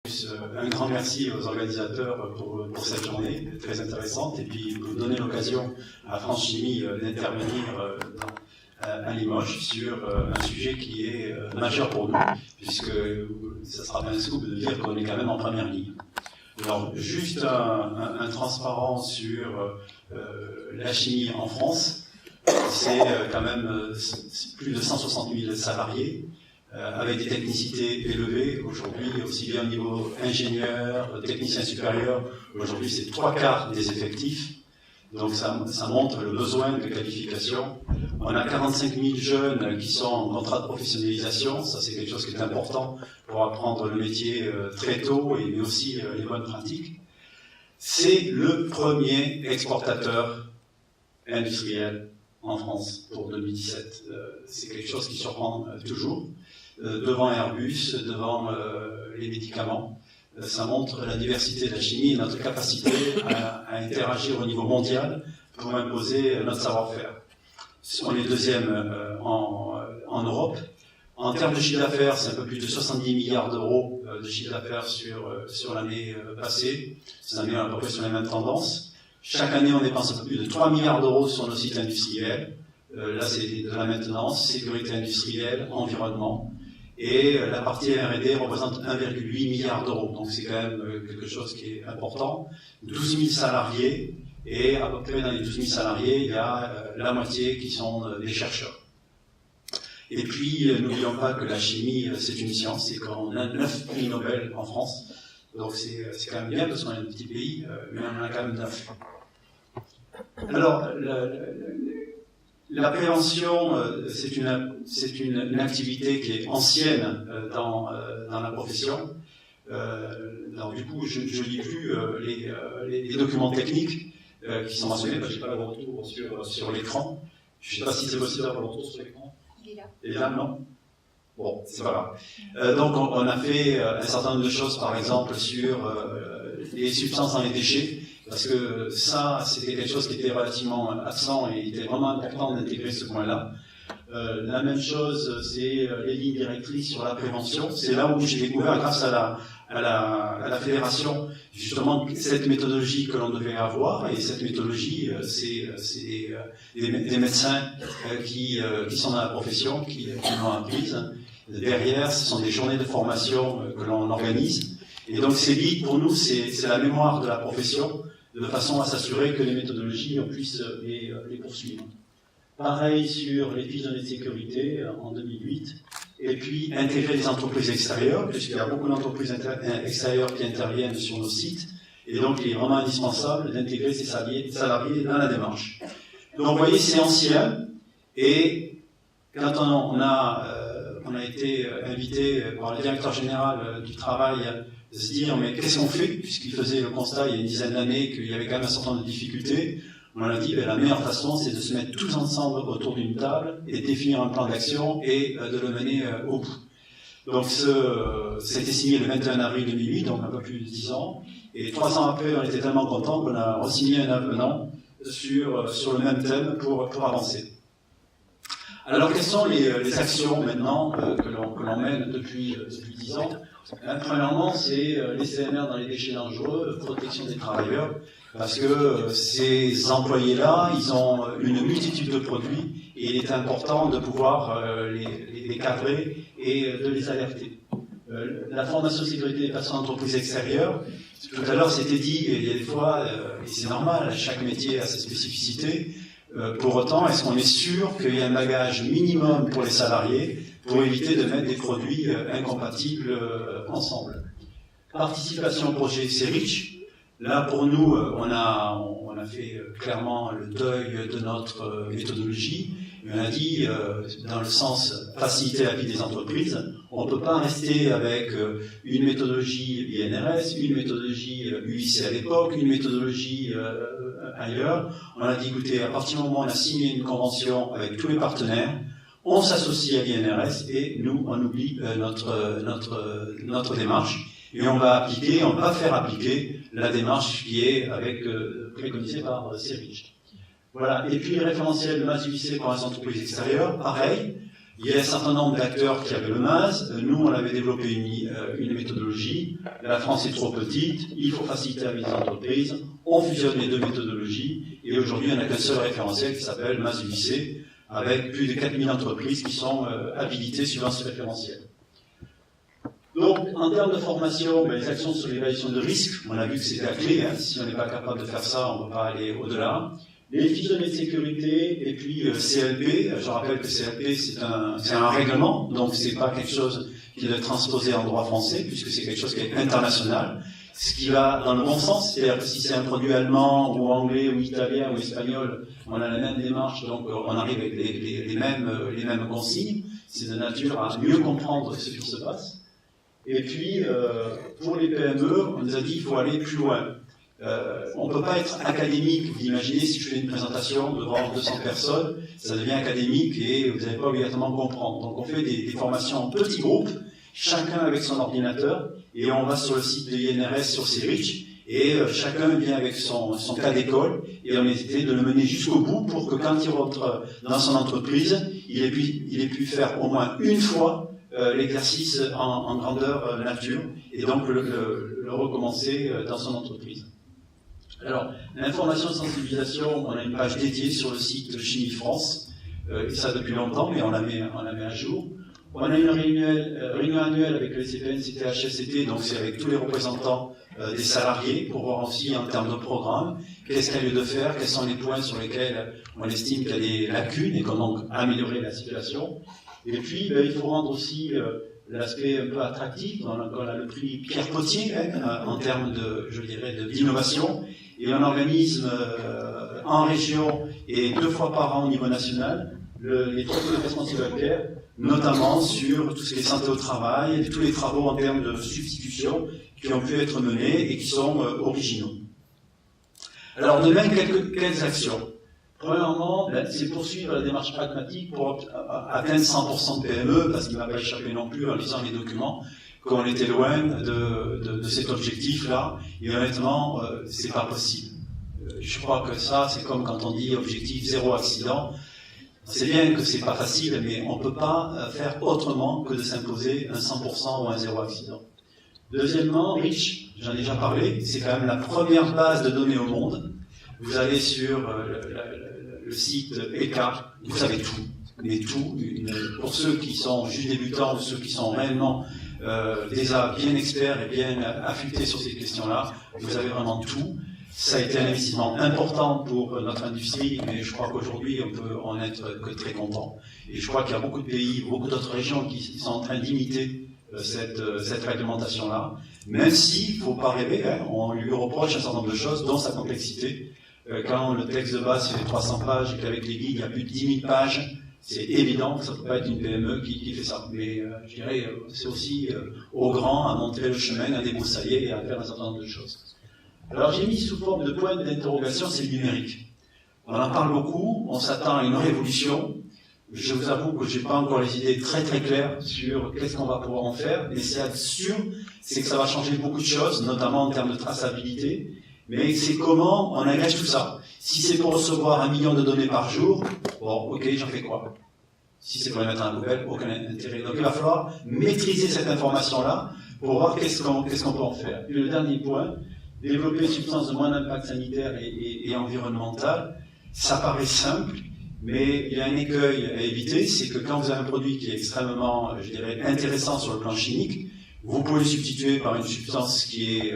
Un grand merci aux organisateurs pour cette journée très intéressante et puis pour donner l'occasion à France Chimie d'intervenir à Limoges sur un sujet qui est majeur pour nous, puisque ça sera pas un scoop de dire qu'on est quand même en première ligne. Alors, juste un transparent sur la chimie en France. C'est quand même plus de 160 000 salariés, avec des technicités élevées aujourd'hui, aussi bien au niveau ingénieur, technicien supérieur. Aujourd'hui, c'est 3/4 des effectifs. Donc ça montre le besoin de qualification. On a 45 000 jeunes qui sont en contrat de professionnalisation. Ça, c'est quelque chose qui est important pour apprendre le métier très tôt, mais aussi les bonnes pratiques. C'est le premier exportateur industriel en France pour 2017. C'est quelque chose qui surprend toujours. Devant Airbus, devant les médicaments. Ça montre la diversité de la chimie et notre capacité à interagir au niveau mondial pour imposer notre savoir-faire. On est deuxième en Europe. En termes de chiffre d'affaires, c'est un peu plus de 70 milliards d'euros de chiffre d'affaires sur l'année passée. C'est à peu près sur les mêmes tendances. Chaque année, on dépense un peu plus de 3 milliards d'euros sur nos sites industriels. Là, c'est de la maintenance, sécurité industrielle, environnement. Et la partie R&D représente 1,8 milliard d'euros. Donc c'est quand même quelque chose qui est important. 12 000 salariés, et à peu près dans les 12 000 salariés, il y a la moitié qui sont des chercheurs. Et puis, n'oublions pas que la chimie, c'est une science, et qu'on a 9 prix Nobel en France. Donc c'est quand même bien, parce qu'on est un petit pays, mais on en a quand même 9. Alors, la prévention, c'est une activité qui est ancienne dans la profession. Alors du coup, je lis plus les documents techniques qui sont mentionnés. Je n'ai pas le retour sur l'écran. Je ne sais pas si c'est possible d'avoir le retour sur l'écran. Il est là. Il est là, non? Bon, c'est pas grave. Donc on a fait un certain nombre de choses, par exemple, sur les substances dans les déchets. Parce que ça, c'était quelque chose qui était relativement absent et il était vraiment important d'intégrer ce point-là. La même chose, c'est les lignes directrices sur la prévention. C'est là où j'ai découvert, grâce à la fédération, justement, cette méthodologie que l'on devait avoir. Et cette méthodologie, c'est des médecins qui sont dans la profession, qui l'ont apprise. Derrière, ce sont des journées de formation que l'on organise. Et donc, ces guides, pour nous, c'est la mémoire de la profession, de façon à s'assurer que les méthodologies, on puisse les poursuivre. Pareil sur les fiches de sécurité en 2008, et puis intégrer les entreprises extérieures, puisqu'il y a beaucoup d'entreprises extérieures qui interviennent sur nos sites, et donc il est vraiment indispensable d'intégrer ces salariés dans la démarche. Donc vous voyez, c'est ancien, et quand on a été invité par le directeur général du travail de se dire, mais qu'est-ce qu'on fait, puisqu'il faisait le constat il y a une dizaine d'années qu'il y avait quand même un certain nombre de difficultés. On a dit, la meilleure façon, c'est de se mettre tous ensemble autour d'une table et définir un plan d'action et de le mener au bout. Donc, c'était signé le 21 avril 2008, donc un peu plus de 10 ans. Et 3 ans après, on était tellement contents qu'on a re-signé un avenant sur le même thème pour avancer. Alors, quelles sont les actions maintenant que l'on mène depuis 10 ans? Premièrement, c'est les CMR dans les déchets dangereux, protection des travailleurs, parce que ces employés-là, ils ont une multitude de produits et il est important de pouvoir les cadrer et de les alerter. La formation sécurité des personnes d'entreprise extérieures, tout à l'heure c'était dit, il y a des fois, et c'est normal, chaque métier a ses spécificités. Pour autant, est-ce qu'on est sûr qu'il y a un bagage minimum pour les salariés pour éviter de mettre des produits incompatibles ensemble? Participation au projet, c'est riche. Là, pour nous, on a fait clairement le deuil de notre méthodologie. On a dit, dans le sens faciliter la vie des entreprises, on ne peut pas rester avec une méthodologie INRS, une méthodologie UIC à l'époque, une méthodologie ailleurs. On a dit, écoutez, à partir du moment où on a signé une convention avec tous les partenaires, on s'associe à l'INRS et nous, on oublie notre démarche. Et on va faire appliquer la démarche qui est préconisée par CERICH. Voilà. Et puis les référentiels MAS UIC pour les entreprises extérieures, pareil. Il y a un certain nombre d'acteurs qui avaient le MAS. Nous, on avait développé une méthodologie. La France est trop petite. Il faut faciliter la vie des entreprises. On fusionne les deux méthodologies. Et aujourd'hui, on n'a qu'un seul référentiel qui s'appelle MAS UIC, avec plus de 4000 entreprises qui sont habilitées suivant ce référentiel. Donc, en termes de formation, les actions sur l'évaluation de risque, on a vu que c'était la clé. Si on n'est pas capable de faire ça, on ne peut pas aller au-delà. Les fiches de données de sécurité, et puis CLP. Je rappelle que CLP, c'est un règlement, donc c'est pas quelque chose qui doit être transposé en droit français, puisque c'est quelque chose qui est international. Ce qui va dans le bon sens, c'est-à-dire que si c'est un produit allemand, ou anglais, ou italien, ou espagnol, on a la même démarche, donc on arrive avec les mêmes consignes. C'est de nature à mieux comprendre ce qui se passe. Et puis, pour les PME, on nous a dit qu'il faut aller plus loin. On ne peut pas être académique. Vous imaginez, si je fais une présentation devant 200 personnes, ça devient académique et vous n'allez pas obligatoirement comprendre. Donc on fait des formations en petits groupes, chacun avec son ordinateur, et on va sur le site de l'INRS sur CERIC, et chacun vient avec son cas d'école, et on essaie de le mener jusqu'au bout pour que quand il rentre dans son entreprise, il ait pu faire au moins une fois l'exercice en grandeur nature, et donc le recommencer dans son entreprise. Alors, l'information de sensibilisation, on a une page dédiée sur le site Chimie France, et ça depuis longtemps, mais on la met à jour. On a une réunion annuelle avec le CPN, CTHSCT, donc c'est avec tous les représentants des salariés, pour voir aussi en termes de programme, qu'est-ce qu'il y a lieu de faire, quels sont les points sur lesquels on estime qu'il y a des lacunes et comment donc améliorer la situation. Et puis, il faut rendre aussi l'aspect un peu attractif. On a le prix Pierre Potier, en termes d'innovation. Et on organise en région et 2 fois par an au niveau national les trophées de responsabilité, notamment sur tout ce qui est santé au travail, et tous les travaux en termes de substitution qui ont pu être menés et qui sont originaux. Alors, de même, quelques actions. Premièrement, c'est poursuivre la démarche pragmatique pour atteindre 100% de PME, parce qu'il ne m'a pas échappé non plus en lisant les documents, qu'on était loin de cet objectif-là, et honnêtement, c'est pas possible. Je crois que ça, c'est comme quand on dit objectif 0 accident. C'est bien que c'est pas facile, mais on peut pas faire autrement que de s'imposer un 100% ou un 0 accident. Deuxièmement, REACH, j'en ai déjà parlé, c'est quand même la première base de données au monde. Vous allez sur le site ECA, vous savez tout, mais tout. Pour ceux qui sont juste débutants ou ceux qui sont réellement déjà bien experts et bien affûtés sur ces questions-là, vous avez vraiment tout. Ça a été un investissement important pour notre industrie, mais je crois qu'aujourd'hui, on peut en être que très content. Et je crois qu'il y a beaucoup de pays, beaucoup d'autres régions qui sont en train d'imiter cette réglementation-là, même s'il ne faut pas rêver, on lui reproche un certain nombre de choses, dont sa complexité. Quand le texte de base fait 300 pages et qu'avec les guides, il y a plus de 10 000 pages, c'est évident que ça ne peut pas être une PME qui fait ça. Mais je dirais, c'est aussi aux grands à montrer le chemin, à débroussailler et à faire un certain nombre de choses. Alors j'ai mis sous forme de point d'interrogation, c'est le numérique. On en parle beaucoup, on s'attend à une révolution. Je vous avoue que j'ai pas encore les idées très très claires sur qu'est-ce qu'on va pouvoir en faire, mais c'est sûr, c'est que ça va changer beaucoup de choses, notamment en termes de traçabilité, mais c'est comment on agrège tout ça. Si c'est pour recevoir 1 million de données par jour, bon, ok, j'en fais quoi? Si c'est pour les mettre dans la poubelle, aucun intérêt. Donc il va falloir maîtriser cette information-là pour voir qu'est-ce qu'on peut en faire. Et le dernier point, développer une substance de moins d'impact sanitaire et environnemental, ça paraît simple, mais il y a un écueil à éviter, c'est que quand vous avez un produit qui est extrêmement, je dirais, intéressant sur le plan chimique, vous pouvez le substituer par une substance qui est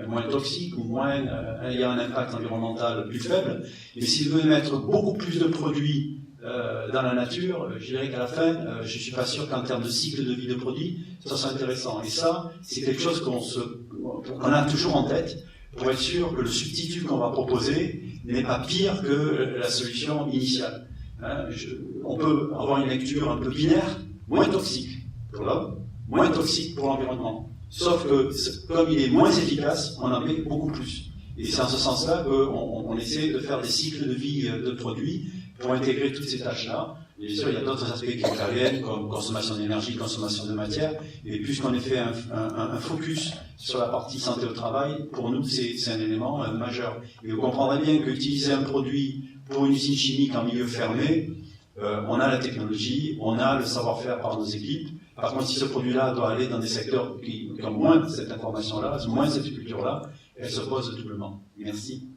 moins toxique ou moins ayant un impact environnemental plus faible. Mais si vous voulez mettre beaucoup plus de produits dans la nature, je dirais qu'à la fin, je ne suis pas sûr qu'en termes de cycle de vie de produit, ça soit intéressant. Et ça, c'est quelque chose qu'on a toujours en tête pour être sûr que le substitut qu'on va proposer n'est pas pire que la solution initiale. On peut avoir une lecture un peu binaire, moins toxique pour l'homme, moins toxique pour l'environnement. Sauf que, comme il est moins efficace, on en met beaucoup plus. Et c'est en ce sens-là qu'on essaie de faire des cycles de vie de produits pour intégrer toutes ces tâches-là. Bien sûr, il y a d'autres aspects qui interviennent, comme consommation d'énergie, consommation de matière, et puisqu'on a fait un focus sur la partie santé au travail, pour nous, c'est un élément majeur. Et vous comprendrez bien qu'utiliser un produit pour une usine chimique en milieu fermé, On a la technologie, on a le savoir-faire par nos équipes. Par contre, si ce produit-là doit aller dans des secteurs qui ont moins cette information-là, moins cette culture-là, elle se pose doublement. Merci.